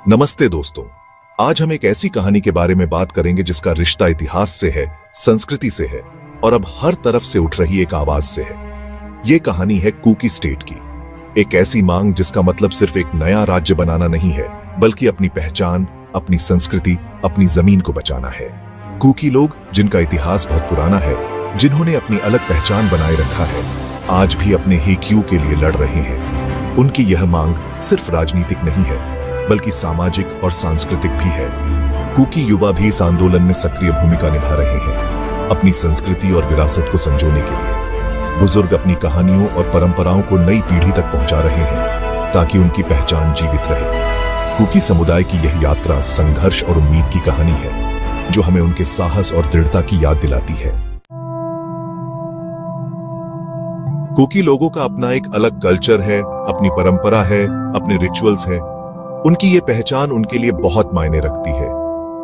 नमस्ते दोस्तों, आज हम एक ऐसी कहानी के बारे में बात करेंगे जिसका रिश्ता इतिहास से है, संस्कृति से है और अब हर तरफ से उठ रही एक आवाज से है। ये कहानी है कुकी स्टेट की, एक ऐसी मांग जिसका मतलब सिर्फ एक नया राज्य बनाना नहीं है, बल्कि अपनी पहचान, अपनी संस्कृति, अपनी जमीन को बचाना है। कुकी लोग, जिनका इतिहास बहुत पुराना है, जिन्होंने अपनी अलग पहचान बनाए रखा है, आज भी अपने हेक्यू के लिए लड़ रहे हैं। उनकी यह मांग सिर्फ राजनीतिक नहीं है, बल्कि सामाजिक और सांस्कृतिक भी है। कुकी युवा भी इस आंदोलन में सक्रिय भूमिका निभा रहे हैं, अपनी संस्कृति और विरासत को संजोने के लिए। बुजुर्ग अपनी कहानियों और परंपराओं को नई पीढ़ी तक पहुंचा रहे हैं, ताकि उनकी पहचान जीवित रहे। कुकी समुदाय की यह यात्रा संघर्ष और उम्मीद की कहानी है, जो हमें उनके साहस और दृढ़ता की याद दिलाती है। कुकी लोगों का अपना एक अलग कल्चर है, अपनी परंपरा है, अपने रिचुअल्स है। उनकी ये पहचान उनके लिए बहुत मायने रखती है।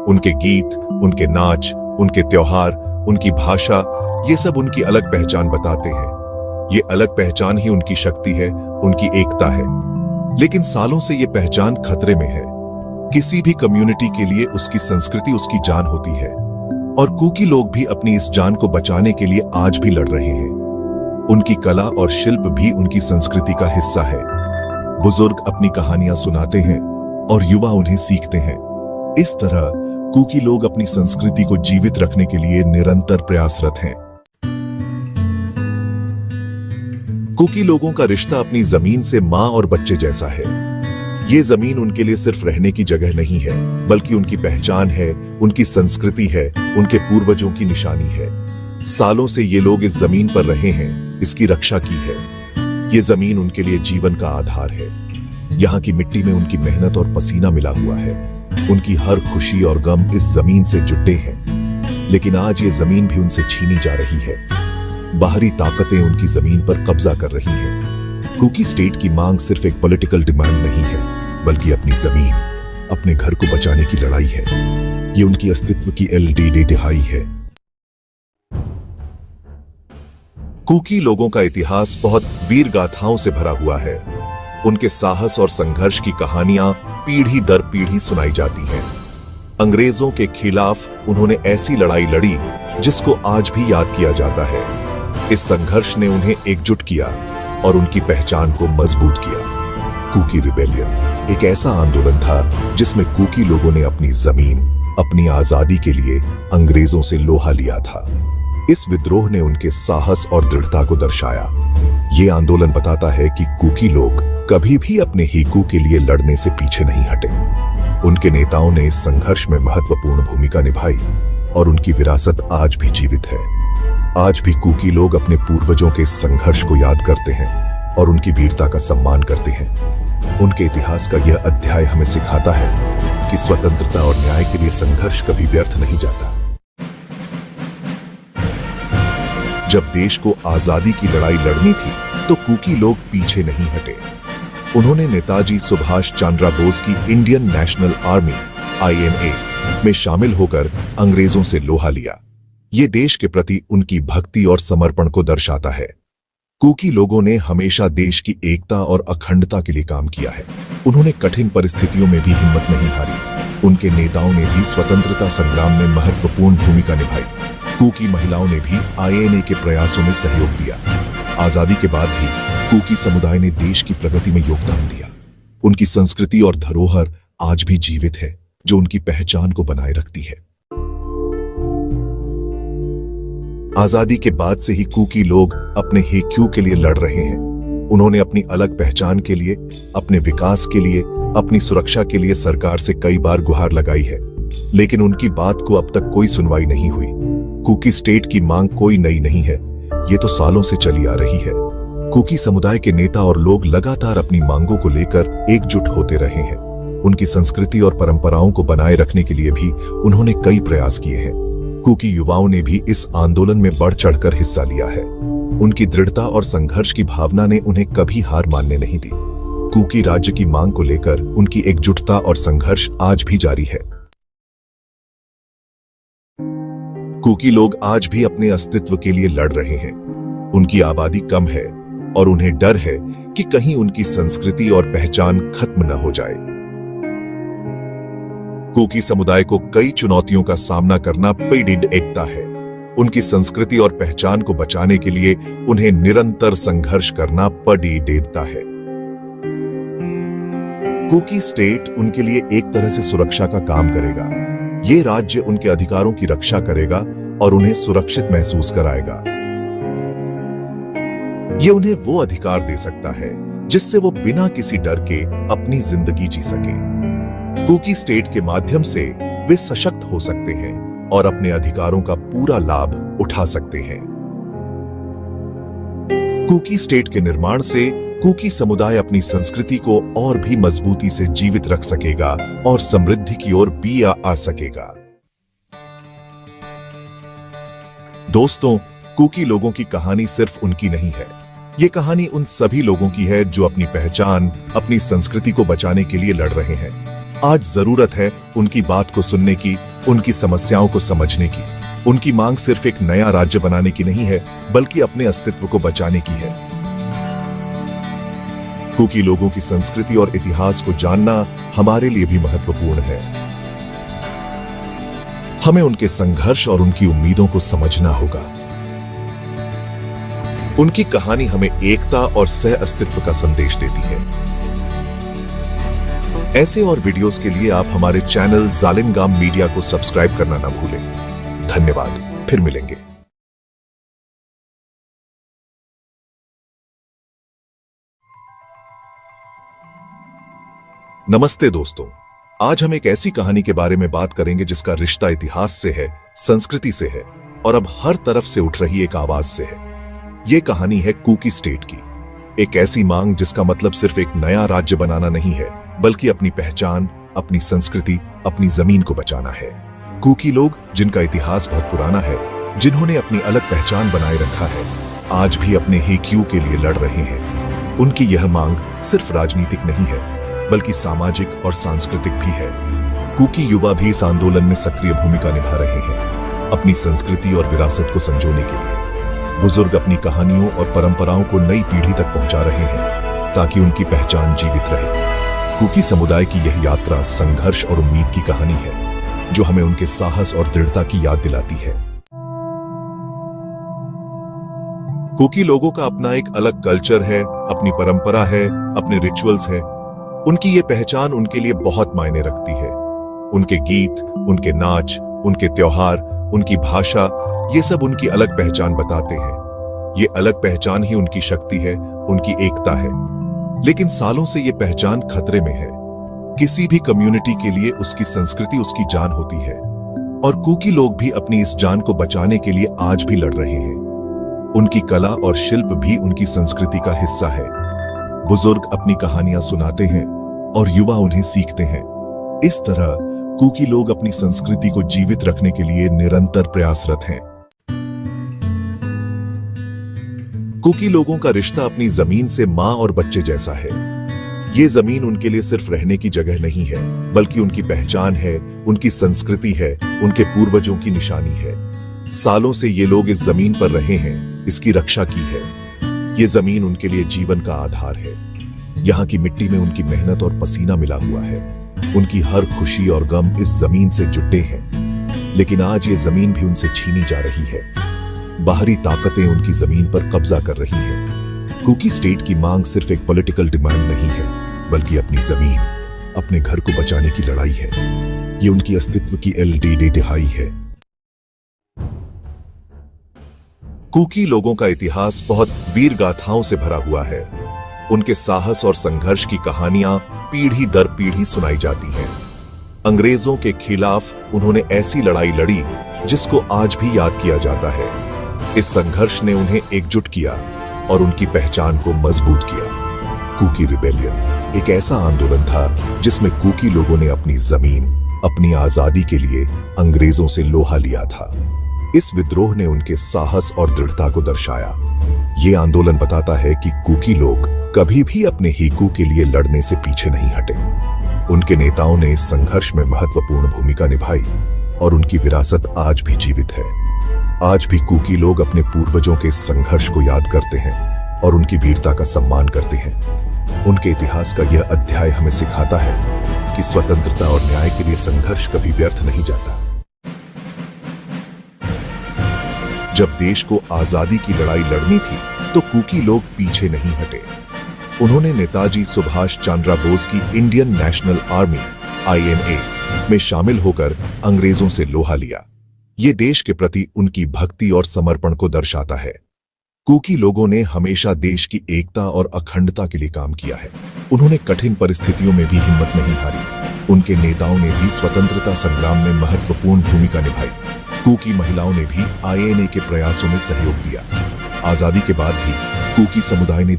उनके गीत, उनके नाच, उनके त्योहार, उनकी भाषा, ये सब उनकी अलग पहचान बताते हैं। ये अलग पहचान ही उनकी शक्ति है, उनकी एकता है। लेकिन सालों से ये पहचान खतरे में है। किसी भी कम्युनिटी के लिए उसकी संस्कृति उसकी जान होती है, और कुकी लोग भी अपनी इस जान को बचाने के लिए आज भी लड़ रहे हैं। उनकी कला और शिल्प भी उनकी संस्कृति का हिस्सा है। बुजुर्ग अपनी कहानियां सुनाते हैं और युवा उन्हें सीखते हैं। इस तरह कुकी लोग अपनी संस्कृति को जीवित रखने के लिए निरंतर प्रयासरत हैं। कुकी लोगों का रिश्ता अपनी जमीन से मां और बच्चे जैसा है। ये जमीन उनके लिए सिर्फ रहने की जगह नहीं है, बल्कि उनकी पहचान है, उनकी संस्कृति है, उनके पूर्वजों की निशानी है। सालों से ये लोग इस जमीन पर रहे हैं, इसकी रक्षा की है। ये जमीन उनके लिए जीवन का आधार है। यहाँ की मिट्टी में उनकी मेहनत और पसीना मिला हुआ है। उनकी हर खुशी और गम इस जमीन से जुड़े हैं। लेकिन आज ये जमीन भी उनसे छीनी जा रही है। बाहरी ताकतें उनकी जमीन पर कब्जा कर रही हैं। कुकी स्टेट की मांग सिर्फ एक पॉलिटिकल डिमांड नहीं है, बल्कि अपनी जमीन, अपने घर को बचाने की लड़ाई है। ये उनकी अस्तित्व की एलडीडी दिहाई है। कुकी लोगों का इतिहास बहुत वीर गाथाओं से भरा हुआ है। उनके साहस और संघर्ष की कहानियां पीढ़ी दर पीढ़ी सुनाई जाती हैं। अंग्रेजों के खिलाफ उन्होंने ऐसी लड़ाई लड़ी जिसको आज भी याद किया जाता है। इस संघर्ष ने उन्हें एकजुट किया और उनकी पहचान को मजबूत किया। कुकी रिबेलियन एक ऐसा आंदोलन था जिसमें कुकी लोगों ने अपनी जमीन, अपनी आजादी के लिए अंग्रेजों से लोहा लिया था। इस विद्रोह ने उनके साहस और दृढ़ता को दर्शाया। ये आंदोलन बताता है कि कुकी लोग कभी भी अपने हेक्यू के लिए लड़ने से पीछे नहीं हटे। उनके नेताओं ने इस संघर्ष में महत्वपूर्ण भूमिका निभाई और उनकी विरासत आज भी जीवित है। आज भी कुकी लोग अपने पूर्वजों के संघर्ष को याद करते हैं और उनकी वीरता का सम्मान करते हैं। उनके इतिहास का यह अध्याय हमें सिखाता है कि स्वतंत्रता और न्याय के लिए संघर्ष कभी व्यर्थ नहीं जाता। जब देश को आजादी की लड़ाई लड़नी थी, तो कुकी लोग पीछे नहीं हटे। उन्होंने नेताजी सुभाष चंद्र बोस की इंडियन नेशनल आर्मी (INA) में शामिल होकर अंग्रेजों से लोहा लिया। ये देश के प्रति उनकी भक्ति और समर्पण को दर्शाता है। कुकी लोगों ने हमेशा देश की एकता और अखंडता के लिए काम किया है। उन्होंने कठिन परिस्थितियों में भी हिम्मत नहीं हारी। उनके नेताओं ने भी स्वतंत्रता संग्राम में महत्वपूर्ण भूमिका निभाई। कुकी महिलाओं ने भी INA के प्रयासों में सहयोग दिया। आजादी के बाद भी कुकी समुदाय ने देश की प्रगति में योगदान दिया। उनकी संस्कृति और धरोहर आज भी जीवित है, जो उनकी पहचान को बनाए रखती है। आजादी के बाद से ही कुकी लोग अपने हेक्यू के लिए लड़ रहे हैं। उन्होंने अपनी अलग पहचान के लिए, अपने विकास के लिए, अपनी सुरक्षा के लिए सरकार से कई बार गुहार लगाई है, लेकिन उनकी बात को अब तक कोई सुनवाई नहीं हुई। कुकी स्टेट की मांग कोई नई नहीं है, ये तो सालों से चली आ रही है। कुकी समुदाय के नेता और लोग लगातार अपनी मांगों को लेकर एकजुट होते रहे हैं। उनकी संस्कृति और परंपराओं को बनाए रखने के लिए भी उन्होंने कई प्रयास किए हैं। कुकी युवाओं ने भी इस आंदोलन में बढ़ चढ़कर हिस्सा लिया है। उनकी दृढ़ता और संघर्ष की भावना ने उन्हें कभी हार मानने नहीं दी। कुकी राज्य की मांग को लेकर उनकी एकजुटता और संघर्ष आज भी जारी है। कुकी लोग आज भी अपने अस्तित्व के लिए लड़ रहे हैं। उनकी आबादी कम है और उन्हें डर है कि कहीं उनकी संस्कृति और पहचान खत्म न हो जाए। कुकी समुदाय को कई चुनौतियों का सामना करना पड़ता है। उनकी संस्कृति और पहचान को बचाने के लिए उन्हें निरंतर संघर्ष करना पड़ता है। कुकी स्टेट उनके लिए एक तरह से सुरक्षा का काम करेगा। ये राज्य उनके अधिकारों की रक्षा करेगा और उन्हें सुरक्षित महसूस कराएगा। ये उन्हें वो अधिकार दे सकता है जिससे वो बिना किसी डर के अपनी जिंदगी जी सके। कुकी स्टेट के माध्यम से वे सशक्त हो सकते हैं और अपने अधिकारों का पूरा लाभ उठा सकते हैं। कुकी स्टेट के निर्माण से कुकी समुदाय अपनी संस्कृति को और भी मजबूती से जीवित रख सकेगा और समृद्धि की ओर भी आ सकेगा। दोस्तों, कुकी लोगों की कहानी सिर्फ उनकी नहीं है। ये कहानी उन सभी लोगों की है जो अपनी पहचान, अपनी संस्कृति को बचाने के लिए लड़ रहे हैं। आज जरूरत है उनकी बात को सुनने की, उनकी समस्याओं को समझने की। उनकी मांग सिर्फ एक नया राज्य बनाने की नहीं है, बल्कि अपने अस्तित्व को बचाने की है। कुकी लोगों की संस्कृति और इतिहास को जानना हमारे लिए भी महत्वपूर्ण है। हमें उनके संघर्ष और उनकी उम्मीदों को समझना होगा। उनकी कहानी हमें एकता और सह अस्तित्व का संदेश देती है। ऐसे और वीडियोस के लिए आप हमारे चैनल जालिनगाम मीडिया को सब्सक्राइब करना ना भूलें। धन्यवाद, फिर मिलेंगे। नमस्ते दोस्तों, आज हम एक ऐसी कहानी के बारे में बात करेंगे जिसका रिश्ता इतिहास से है, संस्कृति से है और अब हर तरफ से उठ रही एक आवाज से है। ये कहानी है कुकी स्टेट की, एक ऐसी मांग जिसका मतलब सिर्फ एक नया राज्य बनाना नहीं है, बल्कि अपनी पहचान, अपनी संस्कृति, अपनी जमीन को बचाना है। कुकी लोग, जिनका इतिहास बहुत पुराना है, जिन्होंने अपनी अलग पहचान बनाए रखा है, आज भी अपने हेक्यू के लिए लड़ रहे हैं। उनकी यह मांग सिर्फ राजनीतिक नहीं है, बल्कि सामाजिक और सांस्कृतिक भी है। कुकी युवा भी इस आंदोलन में सक्रिय भूमिका निभा रहे हैं, अपनी संस्कृति और विरासत को संजोने के लिए। बुजुर्ग अपनी कहानियों और परंपराओं को नई पीढ़ी तक पहुंचा रहे हैं ताकि उनकी पहचान जीवित रहे। कुकी समुदाय की यह यात्रा संघर्ष और उम्मीद की कहानी है, जो हमें उनके साहस और दृढ़ता की याद दिलाती है। कुकी लोगों का अपना एक अलग कल्चर है, अपनी परंपरा है, अपने रिचुअल्स है। उनकी ये पहचान उनके लिए बहुत मायने रखती है। उनके गीत, उनके नाच, उनके त्योहार, उनकी भाषा, ये सब उनकी अलग पहचान बताते हैं। ये अलग पहचान ही उनकी शक्ति है, उनकी एकता है। लेकिन सालों से ये पहचान खतरे में है। किसी भी कम्युनिटी के लिए उसकी संस्कृति उसकी जान होती है, और कुकी लोग भी अपनी इस जान को बचाने के लिए आज भी लड़ रहे हैं। उनकी कला और शिल्प भी उनकी संस्कृति का हिस्सा है। बुजुर्ग अपनी कहानियां सुनाते हैं और युवा उन्हें सीखते हैं। इस तरह कुकी लोग अपनी संस्कृति को जीवित रखने के लिए निरंतर प्रयासरत हैं। कुकी लोगों का रिश्ता अपनी जमीन से मां और बच्चे जैसा है। ये जमीन उनके लिए सिर्फ रहने की जगह नहीं है, बल्कि उनकी पहचान है, उनकी संस्कृति है, उनके पूर्वजों की निशानी है। सालों से ये लोग इस जमीन पर रहे हैं, इसकी रक्षा की है। ये जमीन उनके लिए जीवन का आधार है। यहाँ की मिट्टी में उनकी मेहनत और पसीना मिला हुआ है। उनकी हर खुशी और गम इस जमीन से जुटे हैं। लेकिन आज ये जमीन भी उनसे छीनी जा रही है। बाहरी ताकतें उनकी जमीन पर कब्जा कर रही हैं। कुकी स्टेट की मांग सिर्फ एक पॉलिटिकल डिमांड नहीं है, बल्कि अपनी जमीन, अपने घर को बचाने की लड़ाई है। ये उनकी अस्तित्व की एलडीडी दिहाई है। कुकी लोगों का इतिहास बहुत वीर गाथाओं से भरा हुआ है। उनके साहस और संघर्ष की कहानियां पीढ़ी दर पीढ़ी सुनाई जाती हैं। अंग्रेजों के खिलाफ उन्होंने ऐसी लड़ाई लड़ी जिसको आज भी याद किया जाता है। इस संघर्ष ने उन्हें एकजुट किया और उनकी पहचान को मजबूत किया। कुकी रिबेलियन एक ऐसा आंदोलन था जिसमें कुकी लोगों ने अपनी जमीन, अपनी आजादी के लिए अंग्रेजों से लोहा लिया था। इस विद्रोह ने उनके साहस और दृढ़ता को दर्शाया। यह आंदोलन बताता है कि कुकी लोग कभी भी अपने हीकू के लिए लड़ने से पीछे नहीं हटे। उनके नेताओं ने इस संघर्ष में महत्वपूर्ण भूमिका निभाई और उनकी विरासत आज भी जीवित है। आज भी कुकी लोग अपने पूर्वजों के संघर्ष को याद करते हैं और उनकी वीरता का सम्मान करते हैं। उनके इतिहास का यह अध्याय हमें सिखाता है कि स्वतंत्रता और न्याय के लिए संघर्ष कभी व्यर्थ नहीं जाता। जब देश को आजादी की लड़ाई लड़नी थी तो कूकी लोग पीछे नहीं हटे। उन्होंने नेताजी सुभाष चंद्र बोस की इंडियन नेशनल आर्मी (INA) में शामिल होकर अंग्रेजों से लोहा लिया। ये देश के प्रति उनकी भक्ति और समर्पण को दर्शाता है। कूकी लोगों ने हमेशा देश की एकता और अखंडता के लिए काम किया है। उन्होंने कठिन परिस्थितियों में भी हिम्मत नहीं हारी। उनके नेताओं ने भी स्वतंत्रता संग्राम में महत्वपूर्ण भूमिका निभाई। कूकी महिलाओं ने भी INA के प्रयासों में सहयोग दिया। आजादी के बाद भी कूकी समुदाय ने